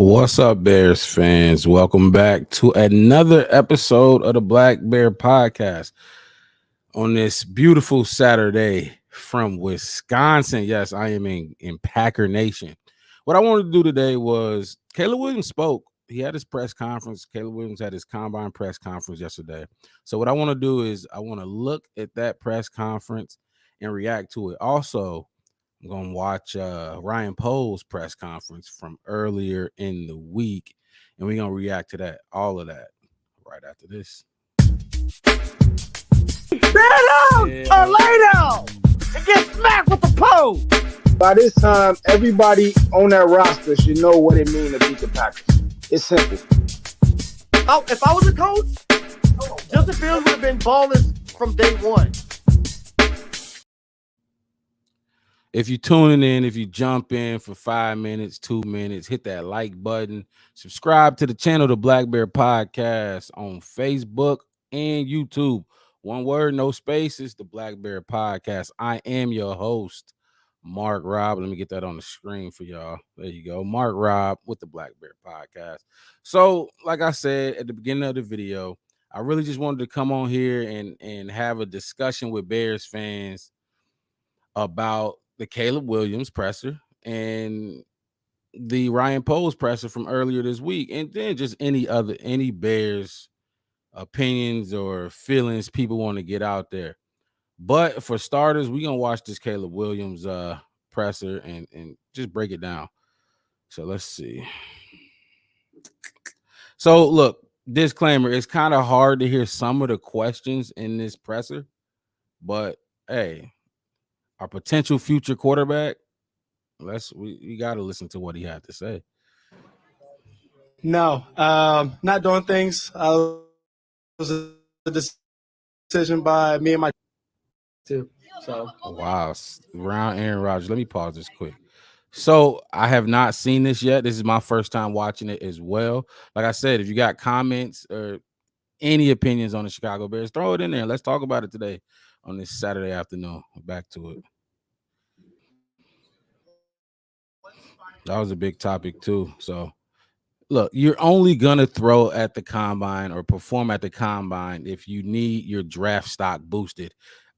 What's up, Bears fans? Welcome back to another episode of the Black Bear Podcast on this beautiful Saturday from Wisconsin. Yes, I am in Packer Nation. What I wanted to do today was Caleb Williams spoke. He had his press conference. Caleb Williams had his combine press conference yesterday. So what I want to do is I want to look at that press conference and react to it. Also, I'm going to watch Ryan Pohl's press conference from earlier in the week, and we're going to react to that, all of that, right after this. Stand down or lay down and get smacked with the pole. By this time, everybody on that roster should know what it means to beat the Packers. It's simple. Oh, if I was a coach, Justin Fields would have been balling from day one. If you're tuning in, if you jump in for 5 minutes, 2 minutes, hit that like button. Subscribe to the channel, the Black Bear Podcast, on Facebook and YouTube. One word, no spaces, the Black Bear Podcast. I am your host, Mark Robb. Let me get that on the screen for y'all. There you go. Mark Robb with the Black Bear Podcast. So, like I said at the beginning of the video, I really just wanted to come on here and have a discussion with Bears fans about the Caleb Williams presser and the Ryan Pohl's presser from earlier this week, and then just any Bears opinions or feelings people want to get out there. But for starters, we're gonna watch this Caleb Williams presser and just break it down. So let's see. So look, disclaimer, it's kind of hard to hear some of the questions in this presser, but hey, our potential future quarterback, we got to listen to what he had to say. No, not doing things. It was a decision by me and my too. So Wow, round Aaron Rodgers. Let me pause this quick. So I have not seen this yet. This is my first time watching it as well. Like I said, if you got comments or any opinions on the Chicago Bears, throw it in there. Let's talk about it today on this Saturday afternoon. Back to it. That was a big topic too. So look, you're only gonna throw at the combine or perform at the combine if you need your draft stock boosted.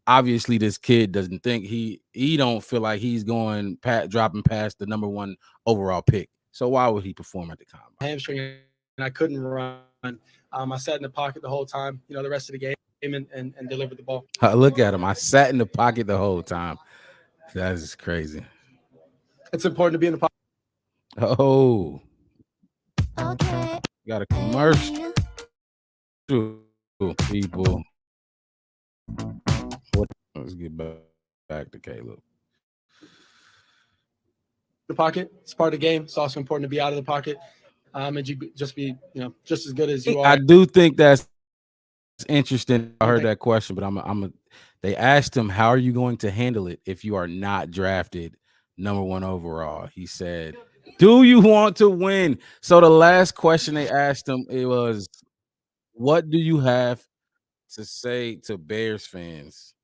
Obviously, this kid doesn't think he don't feel like he's going dropping past the number 1 overall pick. So why would he perform at the combine? hamstring and I couldn't run. I sat in the pocket the whole time, the rest of the game and delivered the ball. Look at him. I sat in the pocket the whole time. That is crazy. It's important to be in the pocket. Oh, okay. Got a commercial. People. Let's get back to Caleb. The pocket. It's part of the game. It's also important to be out of the pocket. And you just be, just as good as you are. I do think that's interesting. I heard that question, but they asked him, how are you going to handle it if you are not drafted number 1 overall? He said, do you want to win? So the last question they asked him, it was, what do you have to say to Bears fans?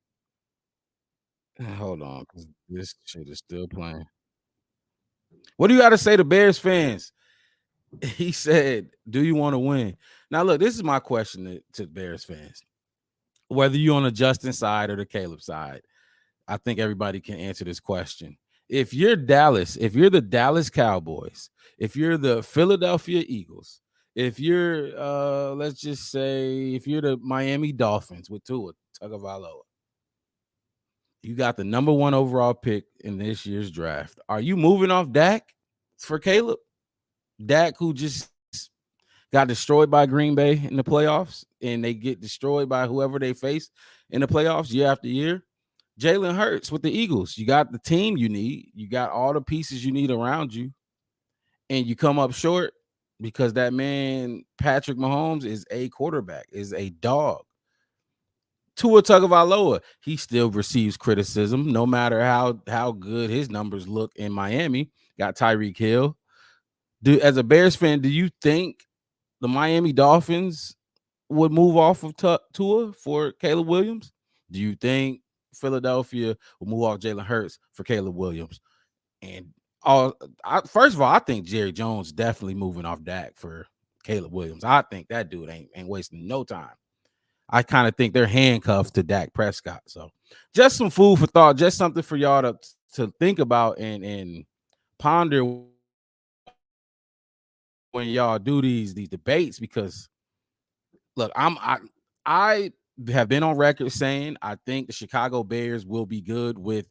Hold on, because this shit is still playing. What do you got to say to Bears fans? He said, do you want to win? Now, look, this is my question to Bears fans. Whether you're on the Justin side or the Caleb side, I think everybody can answer this question. If you're Dallas, if you're the Dallas Cowboys, if you're the Philadelphia Eagles, if you're, let's just say, if you're the Miami Dolphins with Tua Tagovailoa, you got the number 1 overall pick in this year's draft. Are you moving off Dak for Caleb? Dak, who just got destroyed by Green Bay in the playoffs, and they get destroyed by whoever they face in the playoffs year after year. Jalen Hurts with the Eagles. You got the team you need. You got all the pieces you need around you, and you come up short because that man, Patrick Mahomes, is a quarterback, is a dog. Tua Tagovailoa, he still receives criticism no matter how good his numbers look in Miami. Got Tyreek Hill. As a Bears fan, do you think the Miami Dolphins would move off of Tua for Caleb Williams? Do you think Philadelphia will move off Jalen Hurts for Caleb Williams? And Oh, first of all, I think Jerry Jones definitely moving off Dak for Caleb Williams. I think that dude ain't wasting no time. I kind of think they're handcuffed to Dak Prescott. So just some food for thought, just something for y'all to think about and ponder when y'all do these debates. Because look, I have been on record saying I think the Chicago Bears will be good with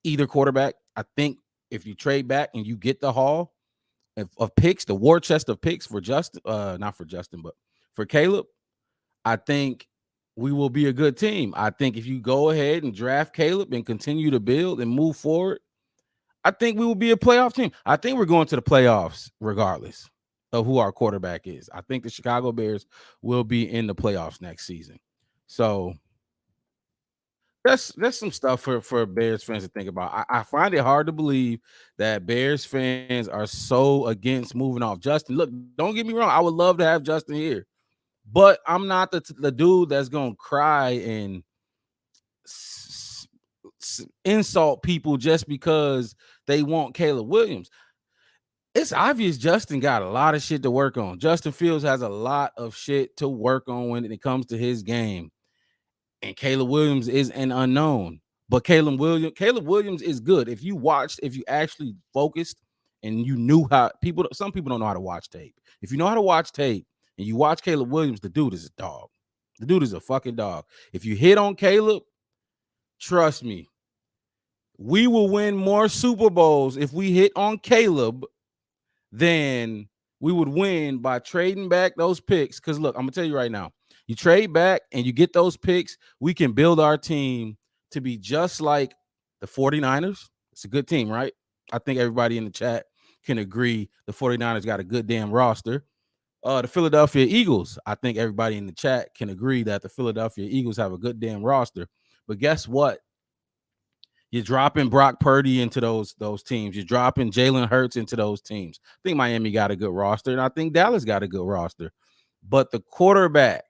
either quarterback. I think if you trade back and you get the haul of picks, the war chest of picks for Justin, not for Justin, but for Caleb, I think we will be a good team. I think if you go ahead and draft Caleb and continue to build and move forward, I think we will be a playoff team. I think we're going to the playoffs regardless of who our quarterback is. I think the Chicago Bears will be in the playoffs next season. So that's some stuff for Bears fans to think about. I find it hard to believe that Bears fans are so against moving off Justin. Look, don't get me wrong. I would love to have Justin here, but I'm not the dude that's gonna cry and insult people just because they want Caleb Williams. It's obvious Justin got a lot of shit to work on. Justin Fields has a lot of shit to work on when it comes to his game. And Caleb Williams is an unknown. But Caleb Williams is good. If you actually focused and you knew how some people don't know how to watch tape. If you know how to watch tape and you watch Caleb Williams, the dude is a dog. The dude is a fucking dog. If you hit on Caleb, trust me, we will win more Super Bowls if we hit on Caleb than we would win by trading back those picks. Because look, I'm gonna tell you right now, you trade back and you get those picks, we can build our team to be just like the 49ers. It's a good team, right? I think everybody in the chat can agree the 49ers got a good damn roster. The Philadelphia Eagles, I think everybody in the chat can agree that the Philadelphia Eagles have a good damn roster. But guess what? You're dropping Brock Purdy into those teams. You're dropping Jalen Hurts into those teams. I think Miami got a good roster, and I think Dallas got a good roster. But the quarterback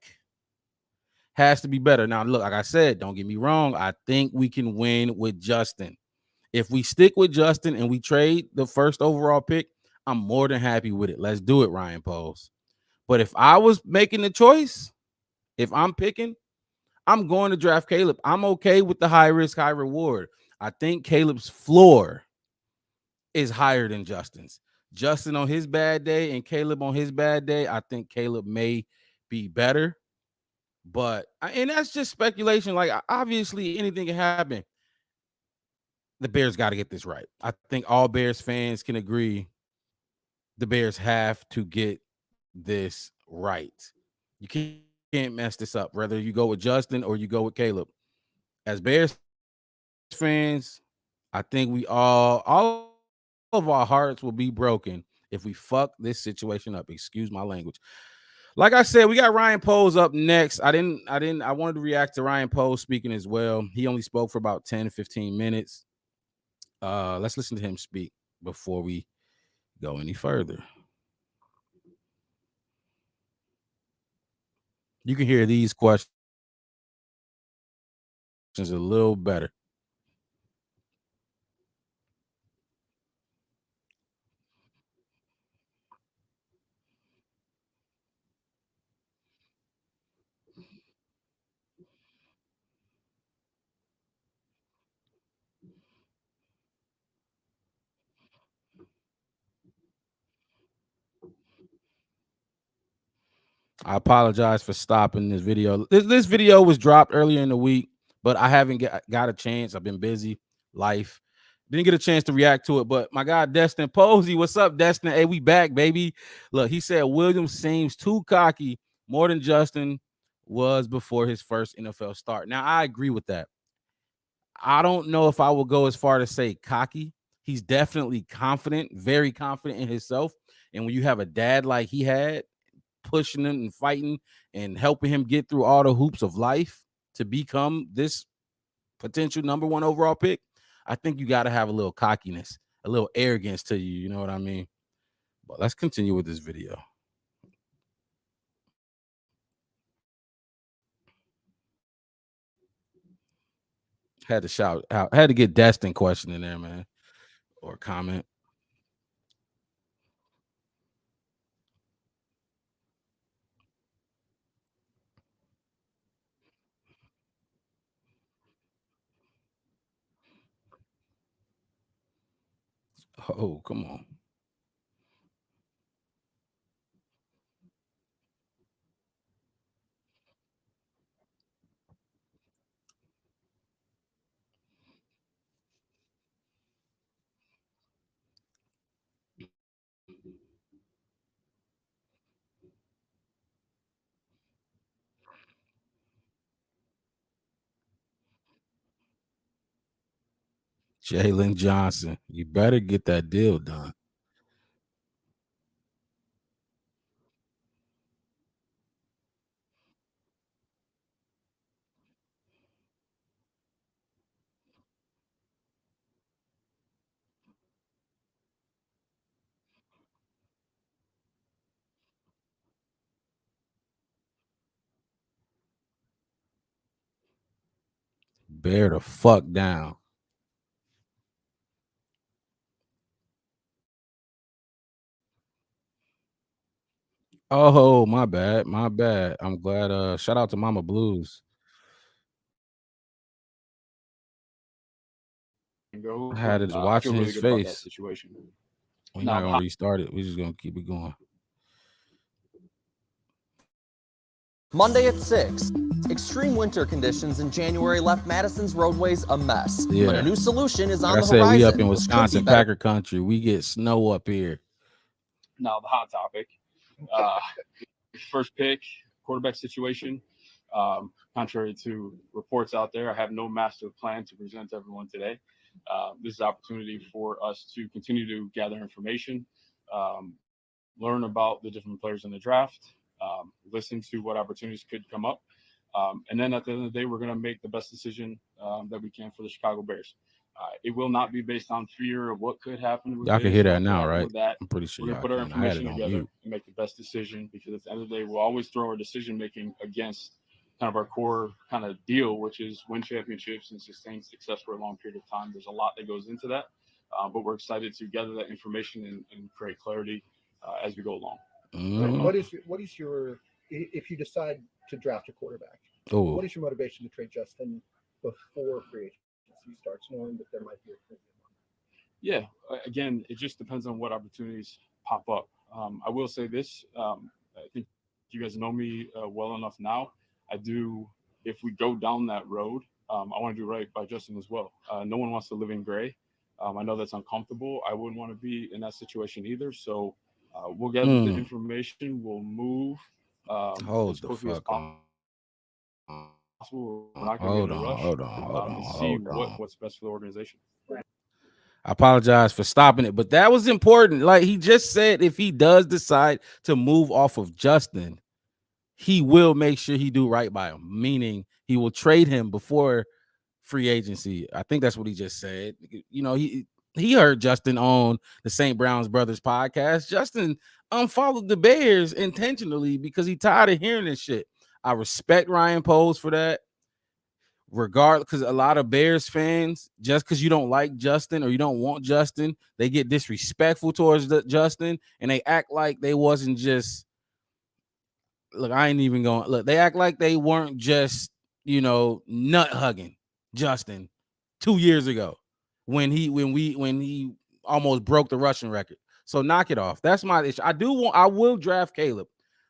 has to be better. Now, look, like I said, don't get me wrong. I think we can win with Justin. If we stick with Justin and we trade the first overall pick, I'm more than happy with it. Let's do it, Ryan Poles. But if I was making the choice, if I'm picking, I'm going to draft Caleb. I'm okay with the high risk, high reward. I think Caleb's floor is higher than Justin's. Justin on his bad day and Caleb on his bad day, I think Caleb may be better. But and that's just speculation. Like obviously anything can happen. The Bears got to get this right. I think all Bears fans can agree the Bears have to get this right. You can't mess this up, whether you go with Justin or you go with Caleb. As Bears fans, I think we all of our hearts will be broken if we fuck this situation up. Excuse my language. Like I said, we got Ryan Poles up next. I wanted to react to Ryan Poles speaking as well. He only spoke for about 10 to 15 minutes. Let's listen to him speak before we go any further. You can hear these questions a little better. I apologize for stopping this video. This video was dropped earlier in the week, but I haven't got a chance. I've been busy, life. Didn't get a chance to react to it, but my guy Destin Posey, what's up, Destin? Hey, we back, baby. Look, he said Williams seems too cocky, more than Justin was before his first NFL start. Now, I agree with that. I don't know if I will go as far to say cocky. He's definitely confident, very confident in himself. And when you have a dad like he had, pushing him and fighting and helping him get through all the hoops of life to become this potential number one overall pick, I think you got to have a little cockiness, a little arrogance to you. You know what I mean? But let's continue with this video. Had to shout out, had to get Destin question in there, man, or comment. Oh, come on. Jalen Johnson. You better get that deal done. Bear the fuck down. Oh, my bad. My bad. I'm glad. Shout out to Mama Blues. I had it I watching feel really his good about that face. situation. We're Now, not the gonna hot restart it. We're just gonna keep it going. Monday at 6. Extreme winter conditions in January left Madison's roadways a mess. But Yeah. a new solution is Like on I the said, we up horizon, in which could be Wisconsin, better. Packer country. We get snow up here. now the hot topic. Uh, First pick, quarterback situation. Contrary to reports out there, I have no master plan to present to everyone today. This is an opportunity for us to continue to gather information, um, learn about the different players in the draft, listen to what opportunities could come up. And then at the end of the day, we're going to make the best decision that we can for the Chicago Bears. It will not be based on fear of what could happen with Y'all can this hear or that what could now, happen right? with that. I'm pretty sure We're going to y'all put our can. I had information it on together mute. and make the best decision because at the end of the day, we'll always throw our decision making against kind of our core kind of deal, which is win championships and sustain success for a long period of time. There's a lot that goes into that, but we're excited to gather that information and create clarity as we go along. What is your if you decide to draft a quarterback? Oh, What is your motivation to trade Justin before free agency starts, knowing that there might be a premium? Yeah, again, it just depends on what opportunities pop up. I will say this: I think you guys know me well enough now. I do. If we go down that road, I want to do right by Justin as well. No one wants to live in gray. I know that's uncomfortable. I wouldn't want to be in that situation either. So we'll gather the information. We'll move hold as the quickly as fuck possible. on. We're not going to be Hold in a on. rush Hold on. Hold on. to see Hold on. what's best for the organization. I apologize for stopping it, but that was important. Like he just said, if he does decide to move off of Justin, he will make sure he do right by him, meaning he will trade him before free agency. I think that's what he just said. You know, he heard Justin on the St. Brown's Brothers podcast. Justin unfollowed the Bears intentionally because he tired of hearing this shit. I respect Ryan Poles for that. Regardless, because a lot of Bears fans, just because you don't like Justin or you don't want Justin, they get disrespectful towards Justin and they act like they wasn't just look. I ain't even going look. They act like they weren't just nut hugging Justin 2 years ago when he almost broke the rushing record. So knock it off. That's my issue. I will draft Caleb,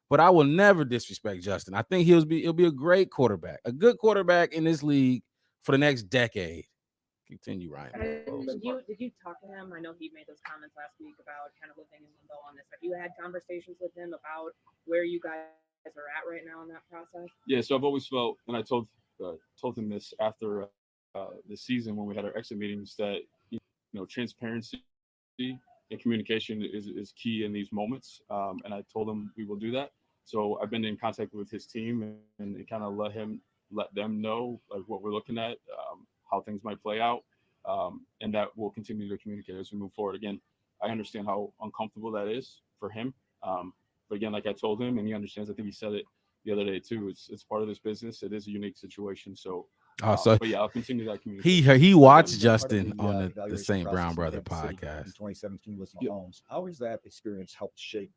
but I will never disrespect Justin. I think he'll be a great quarterback, a good quarterback in this league for the next decade. Continue, Ryan. Did you talk to him? I know he made those comments last week about kind of living in limbo on this. Have you had conversations with him about where you guys are at right now in that process? Yeah, so I've always felt, and I told him this after the season when we had our exit meetings, that transparency and communication is key in these moments. And I told him we will do that. So I've been in contact with his team and kind of let them know like what we're looking at, how things might play out, and that we'll continue to communicate as we move forward. Again, I understand how uncomfortable that is for him, but again, like I told him, and he understands. I think he said it the other day too. It's part of this business. It is a unique situation. So, but yeah, I'll continue that communication. He watched Part of Justin on the evaluation St. Brown process in Brother Kansas City podcast. in 2017 was Mahomes. How has that experience helped shape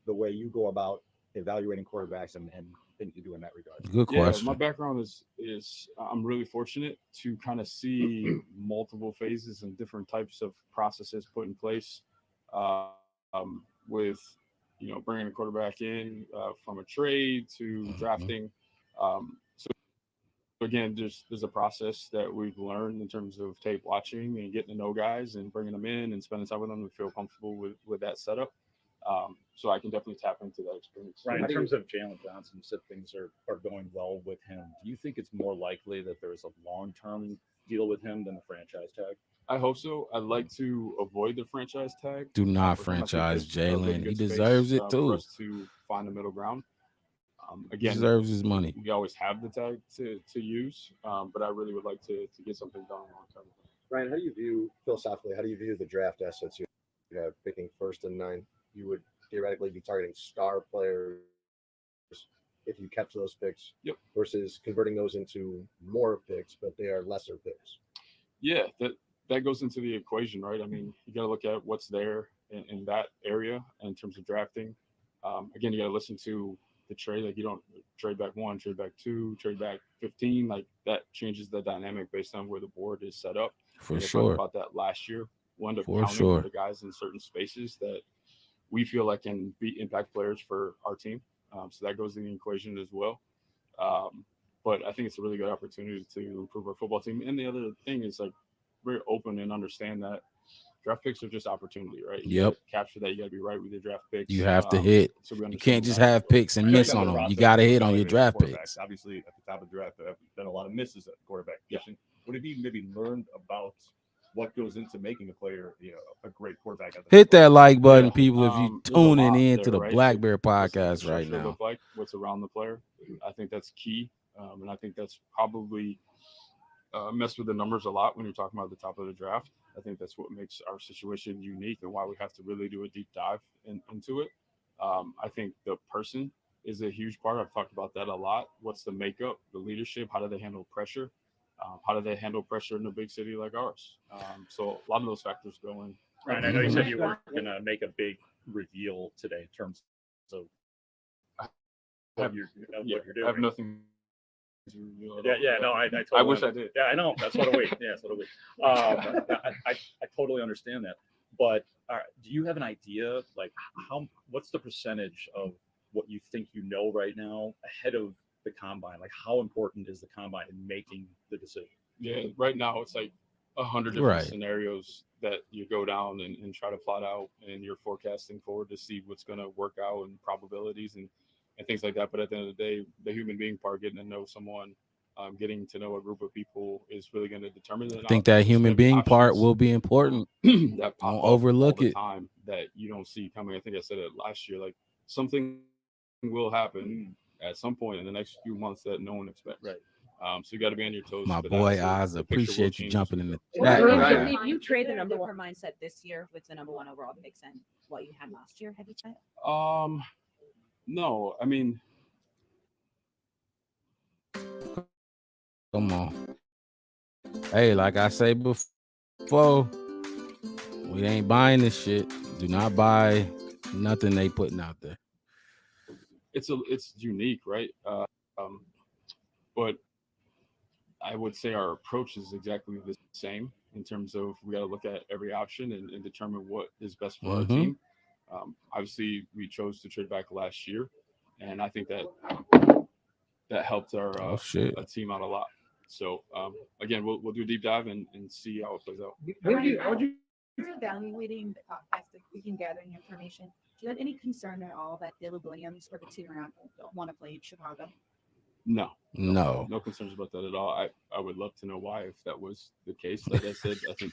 the way you go about evaluating quarterbacks and things you do in that regard? Good question. My background is I'm really fortunate to kind of see multiple phases and different types of processes put in place with bringing a quarterback in from a trade to drafting. So again, there's a process that we've learned in terms of tape watching and getting to know guys and bringing them in and spending time with them to feel comfortable with that setup. So I can definitely tap into that experience. Right. In terms of Jalen Johnson, you said things are going well with him. Do you think it's more likely that there's a long-term deal with him than the franchise tag? I hope so. I'd like to avoid the franchise tag. Do not for him. I think franchise there's a really Jalen. He good space, deserves it for too. us to find the middle ground. He Again, deserves his money. we always have the tag to use, but I really would like to get something done long term. Ryan, how do you view philosophically? How do you view the draft assets you have picking first and 9? You would theoretically be targeting star players if you kept those picks, Yep. versus converting those into more picks, but they are lesser picks. Yeah, that goes into the equation, right? I mean, you got to look at what's there in that area in terms of drafting. Again, you got to listen to the trade. Like, you don't trade back 1, trade back 2, trade back 15. Like, that changes the dynamic based on where the board is set up. For We talked sure. about that last year. We'll end up For counting sure. the guys in certain spaces that we feel like can be impact players for our team. So that goes in the equation as well. But I think it's a really good opportunity to improve our football team. And the other thing is, like, we're open and understand that draft picks are just opportunity, right? You Yep. gotta capture that. You got to be right with your draft picks. You have to hit. So we You understand can't just that. have picks and miss on them. You got to hit on your draft picks. Obviously, at the top of the draft, there have been a lot of misses at the quarterback position. What have you maybe learned about what goes into making a player, a great quarterback? Hit that like button, people, if you There's a lot tuning in there, to the right? BlackBear What's the podcast right infrastructure now. look like? What's around the player? I think that's key, and I think that's probably messed with the numbers a lot when you're talking about the top of the draft. I think that's what makes our situation unique and why we have to really do a deep dive into it. I think the person is a huge part. I've talked about that a lot. What's the makeup, the leadership? How do they handle pressure? How do they handle pressure in a big city like ours? So a lot of those factors go in. Right. I know you said you weren't going to make a big reveal today in terms of what you're doing. I have nothing. No, I totally I wish I did. Yeah, I know. That's what we. Yeah, that's what we. I totally understand that. But do you have an idea, like, what's the percentage of what you think you know right now ahead of the combine? Like, how important is the combine in making the decision? Yeah, right now it's like 100 different Right. scenarios that you go down and try to plot out, and you're forecasting forward to see what's going to work out and probabilities and things like that. But at the end of the day, the human being part, getting to know someone, getting to know a group of people, is really going to determine the I think that human being part will be important. that pop Don't up overlook all the it. time that you don't see coming. I think I said it last year. Like, something will happen at some point in the next few months that no one expects. Right. So you got to be on your toes. My for boy that. So Oz, the picture will appreciate you change as jumping we in go. the chat. Right. If you trade the number one mindset this year with the number one overall picks and what you had last year, have you tried? No, I mean, Come on. Hey, like I say before, we ain't buying this shit. Do not buy nothing they putting out there. it's unique, right? But I would say our approach is exactly the same in terms of we got to look at every option and determine what is best for our team. Obviously, we chose to trade back last year, and I think that helped our team out a lot. So again, we'll do a deep dive and see how it plays out. You're evaluating as we can gather information. Do you have any concern at all that Dylan Williams or the team around don't want to play in Chicago? No concerns about that at all. I would love to know why, if that was the case. Like I said, I think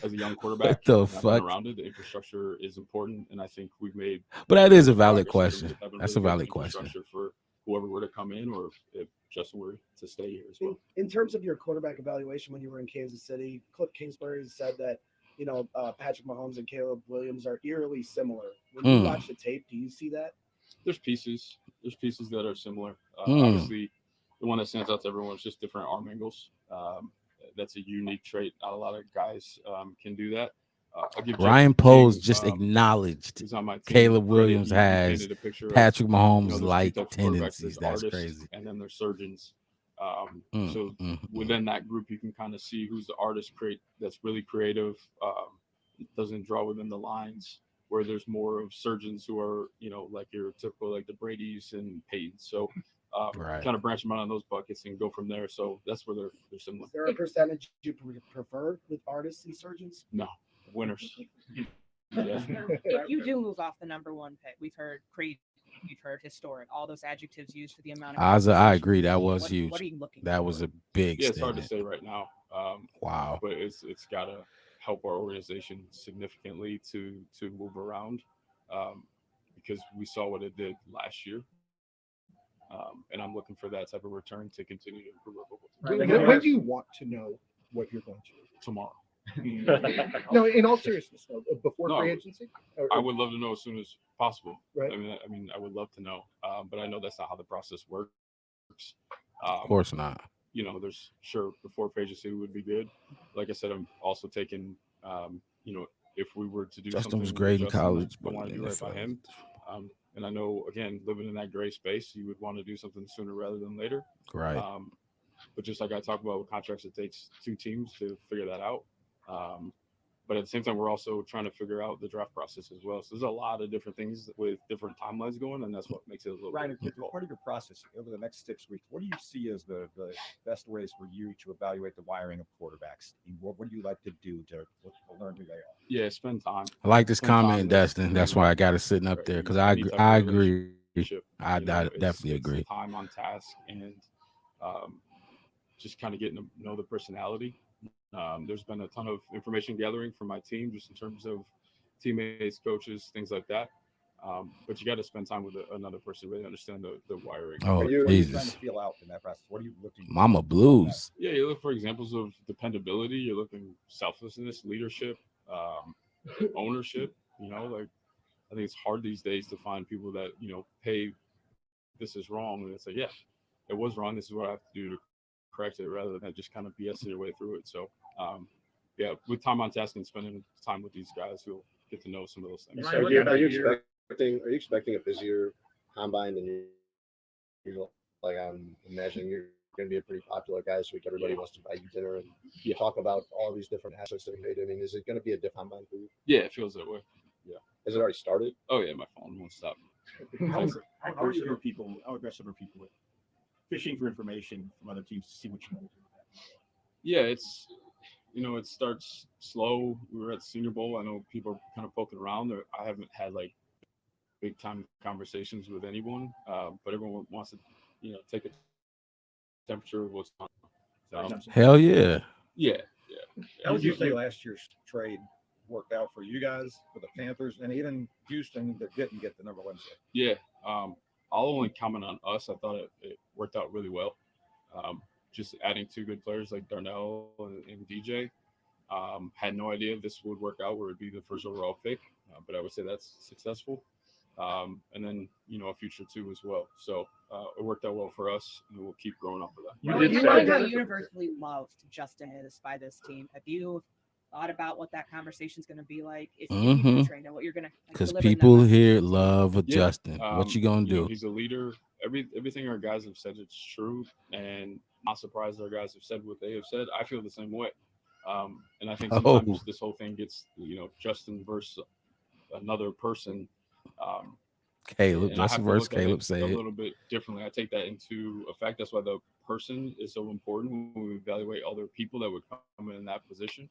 as a young quarterback, around it, the infrastructure is important, and I think we've made. But that is a valid question. That's a valid question for whoever were to come in, or if Justin were to stay here as well. In terms of your quarterback evaluation when you were in Kansas City, Cliff Kingsbury said that Patrick Mahomes and Caleb Williams are eerily similar. When you watch the tape, do you see that? There's pieces that are similar. Obviously, the one that stands out to everyone is just different arm angles. That's a unique trait. Not a lot of guys can do that. I'll give Ryan Jake Poles King, just acknowleded who's on my team, Caleb credit. Williams He has painted a picture of, Patrick you know, Mahomes there's two like types of quarterbacks. tendencies. There's That's artists, crazy. and then there's surgeons. So within that group, you can kind of see who's the artist that's really creative, doesn't draw within the lines, where there's more of surgeons who are, you know, like your typical, like the Brady's and Paytons. So Right. kind of branch them out on those buckets and go from there. So that's where they're similar. Is there a percentage you prefer with artists and surgeons? No, winners. Yes. If you do move off the number one pick, we've heard crazy, we've heard historic, all those adjectives used for the amount of. I agree. That was What- huge. What are you looking That for? was a big Yeah, it's hard to statement. say right now. Wow. But it's got to help our organization significantly to move around, because we saw what it did last year. And I'm looking for that type of return to continue to improve our football team. When do you want to know what you're going to do? Tomorrow. No, in all seriousness, before No, free agency. I would love to know as soon as possible. Right. I mean, I would love to know, but I know that's not how the process works. Of course not. You know, there's sure before free agency would be good. Like I said, I'm also taking, you know, if we were to do Justin something was with great in Justin, college, I but want to do right by him. And I know, again, living in that gray space, you would want to do something sooner rather than later. Right. But just like I talked about with contracts, it takes two teams to figure that out. But at the same time, we're also trying to figure out the draft process as well. So there's a lot of different things with different timelines going, and that's what makes it a little Ryan, bit as difficult. part of your process over the next 6 weeks, what do you see as the best ways for you to evaluate the wiring of quarterbacks? What do you like to do to learn who they are? Yeah, spend time. I like this Spend time comment, with Dustin. That's why I got it sitting up there because I agree. I definitely agree. Time on task and just kind of getting to know the personality. There's been a ton of information gathering from my team, just in terms of teammates, coaches, things like that. But you got to spend time with another person to really understand the wiring. Oh, what are you trying Jesus. to feel out in that process? What are you looking for? Mama Blues. Yeah, you look for examples of dependability. You're looking selflessness, leadership, ownership. You know, like I think it's hard these days to find people that, you know, hey, this is wrong, and it's like, yeah, it was wrong. This is what I have to do to correct it, rather than just kind of BS your way through it. So, yeah, with time on task and spending time with these guys, you'll get to know some of those things. Are you expecting a busier combine than usual? Like, I'm imagining you're going to be a pretty popular guy this week. Everybody wants to buy you dinner and talk about all these different assets that you made. I mean, is it going to be a diff combine for you? Yeah, it feels that way. Yeah. Has it already started? Oh yeah, my phone won't stop. How aggressive are people with fishing for information from other teams to see what you know? Yeah, it's, you know, it starts slow. We were at the Senior Bowl. I know people are kind of poking around. I haven't had like big time conversations with anyone, but everyone wants to, you know, take a temperature of what's on. Hell yeah. Yeah. How would you say last year's trade worked out for you guys, for the Panthers, and even Houston that didn't get the number one pick? Yeah. I'll only comment on us. I thought it worked out really well. Just adding two good players like Darnell and DJ. Had no idea this would work out where it'd be the first overall pick, but I would say that's successful. And then, you know, a future two as well. So it worked out well for us, and we'll keep growing off of that. You know how universally loved Justin is by this team. Have you thought about what that conversation is going to be like if you get trained and what you're going to? Because people here love Justin. What you gonna do? Know, he's a leader. Everything our guys have said, it's true, and not surprised our guys have said what they have said. I feel the same way, and I think sometimes this whole thing gets, you know, Justin versus another person. Caleb, Justin versus Caleb, say a it little bit differently. I take that into effect. That's why the person is so important when we evaluate other people that would come in that position.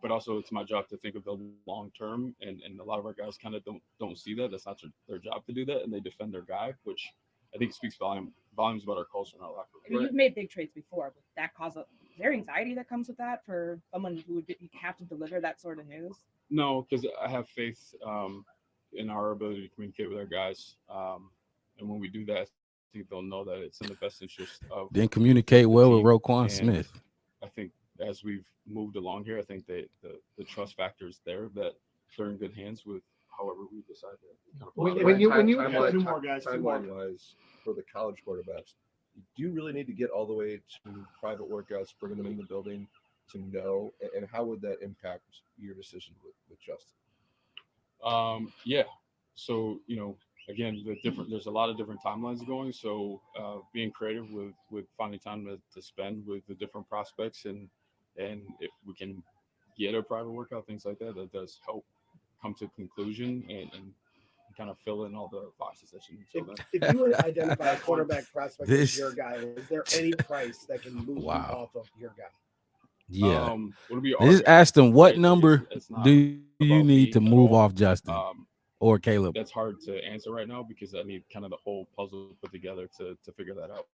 But also it's my job to think of the long term, and a lot of our guys kind of don't see that. That's not their job to do that, and they defend their guy, which I think speaks volumes about our culture and our locker room. I mean, you've made big trades before, but that cause is there anxiety that comes with that for someone who would have to deliver that sort of news? No, because I have faith in our ability to communicate with our guys, and when we do that, I think they'll know that it's in the best interest of. Then communicate well with Roquan Smith. I think as we've moved along here, I think that the trust factor is there, that they're in good hands with however we decide to. When you timeline-wise for the college quarterbacks, do you really need to get all the way to private workouts, bringing them in the building to know, and how would that impact your decision with Justin? Yeah. So, again, there's a lot of different timelines going. So, being creative with finding time to spend with the different prospects, and if we can get a private workout, things like that, that does help come to conclusion and kind of fill in all the boxes that you need. If, So if you would identify a quarterback prospect as This- your guy, is there any price that can move you Wow. off of your guy? Yeah. would it be They just our guy, asked him, what right? number It's not do you about need me to at move all. off Justin or Caleb? That's hard to answer right now because I need kind of the whole puzzle put together to figure that out.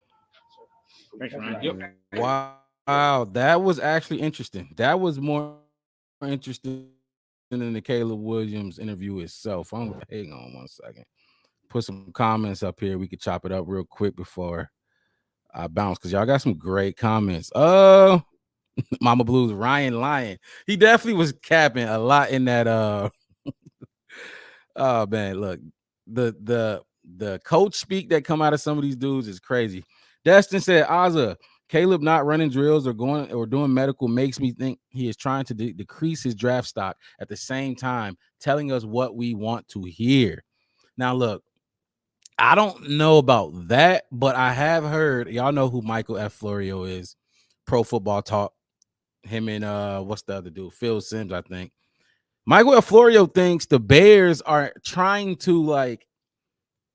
Thanks, Ryan. Yep. Wow, that was actually interesting. That was more interesting than the Caleb Williams interview itself. Hang on 1 second. Put some comments up here. We could chop it up real quick before I bounce because y'all got some great comments. Mama Blues, Ryan Lyon. He definitely was capping a lot in that. Oh man, look, the coach speak that come out of some of these dudes is crazy. Destin said, Ozza, Caleb not running drills or going or doing medical makes me think he is trying to decrease his draft stock at the same time telling us what we want to hear. Now, look, I don't know about that, but I have heard, y'all know who Michael F. Florio is, Pro Football Talk. Him and what's the other dude? Phil Simms, I think. Michael F. Florio thinks the Bears are trying to like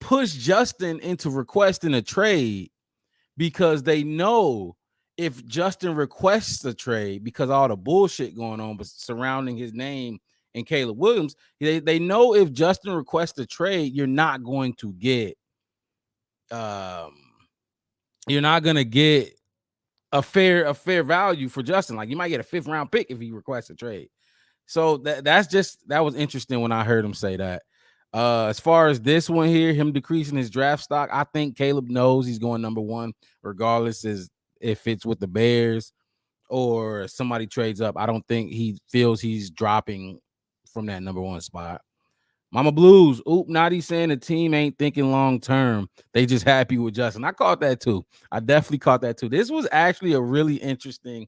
push Justin into requesting a trade because they know if Justin requests a trade because all the bullshit going on but surrounding his name and Caleb Williams, they know if Justin requests a trade, you're not going to get a fair value for Justin. Like you might get a 5th round pick if he requests a trade. So that was interesting when I heard him say that. As far as this one here, him decreasing his draft stock, I think Caleb knows he's going number 1, regardless as if it's with the Bears or somebody trades up. I don't think he feels he's dropping from that number 1 spot. Mama Blues, Naughty saying the team ain't thinking long term. They just happy with Justin. I caught that too. I definitely caught that too. This was actually a really interesting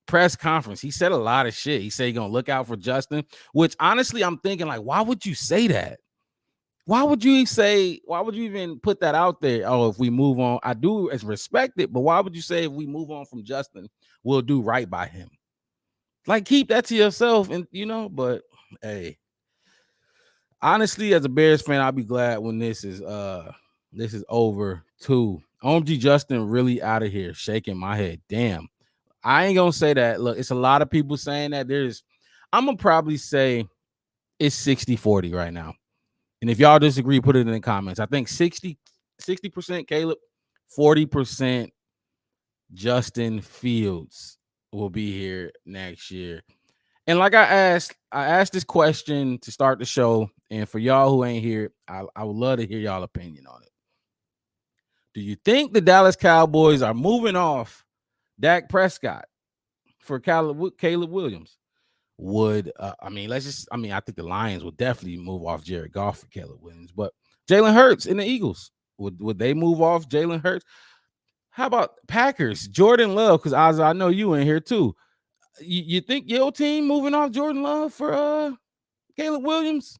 press conference. He said a lot of shit. He said he's gonna look out for Justin, which honestly, I'm thinking, like, why would you say that? Why would you even put that out there? Oh, if we move on, I do respect it, but why would you say if we move on from Justin, we'll do right by him? Like, keep that to yourself, and but hey, honestly, as a Bears fan, I'll be glad when this is over too. OMG Justin really out of here, shaking my head. Damn. I ain't gonna say that. Look, it's a lot of people saying that. I'm gonna probably say it's 60-40 right now. And if y'all disagree, put it in the comments. I think 60% Caleb, 40% Justin Fields will be here next year. And like I asked this question to start the show. And for y'all who ain't here, I would love to hear y'all opinion on it. Do you think the Dallas Cowboys are moving off Dak Prescott for Caleb Williams? I think the Lions would definitely move off Jared Goff for Caleb Williams, but Jalen Hurts and the Eagles, would they move off Jalen Hurts? How about Packers, Jordan Love? Because I know you in here too. You think your team moving off Jordan Love for Caleb Williams?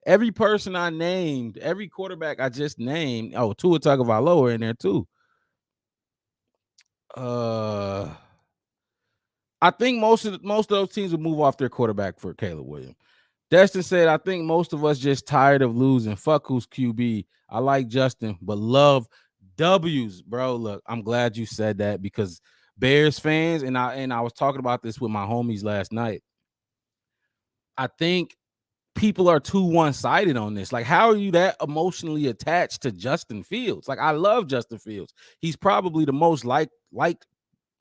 Every person I named, every quarterback I just named, Tua Tagovailoa in there too. I think most of those teams will move off their quarterback for Caleb Williams. Destin said, I think most of us just tired of losing. Fuck who's QB. I like Justin, but love W's, bro. Look, I'm glad you said that because Bears fans, and I was talking about this with my homies last night. I think people are too one-sided on this. Like, how are you that emotionally attached to Justin Fields? Like, I love Justin Fields. He's probably the most liked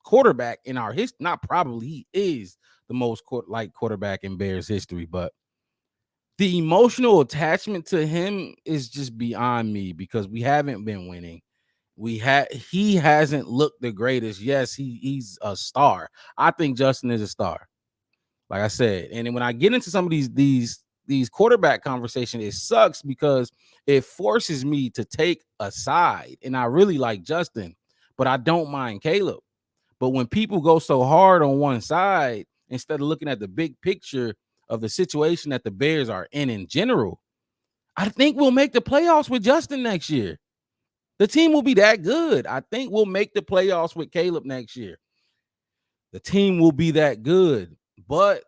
quarterback in our history. Not probably, he is the most liked quarterback in Bears history, but the emotional attachment to him is just beyond me because we haven't been winning. He hasn't looked the greatest. Yes, he's a star. I think Justin is a star. Like I said, and then when I get into some of these quarterback conversations, it sucks because it forces me to take a side. And I really like Justin, but I don't mind Caleb. But when people go so hard on one side, instead of looking at the big picture of the situation that the Bears are in general, I think we'll make the playoffs with Justin next year. The team will be that good. I think we'll make the playoffs with Caleb next year. The team will be that good. But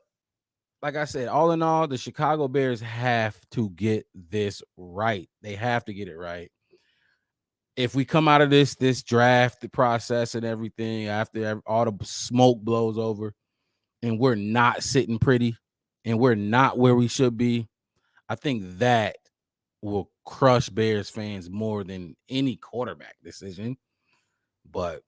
like I said, all in all, the Chicago Bears have to get this right. They have to get it right. If we come out of this draft process and everything, after all the smoke blows over, and we're not sitting pretty, and we're not where we should be, I think that will crush Bears fans more than any quarterback decision. But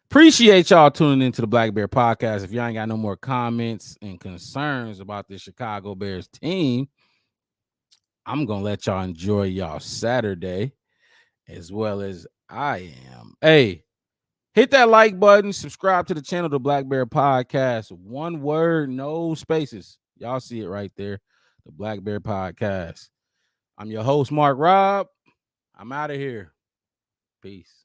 appreciate y'all tuning into the Black Bear podcast. If y'all ain't got no more comments and concerns about the Chicago Bears team, I'm gonna let y'all enjoy y'all Saturday as well as I am. Hey, hit that like button, subscribe to the channel, the Black Bear podcast. One word, no spaces. Y'all see it right there, the Black Bear podcast. I'm your host, Mark Robb. I'm out of here. Peace.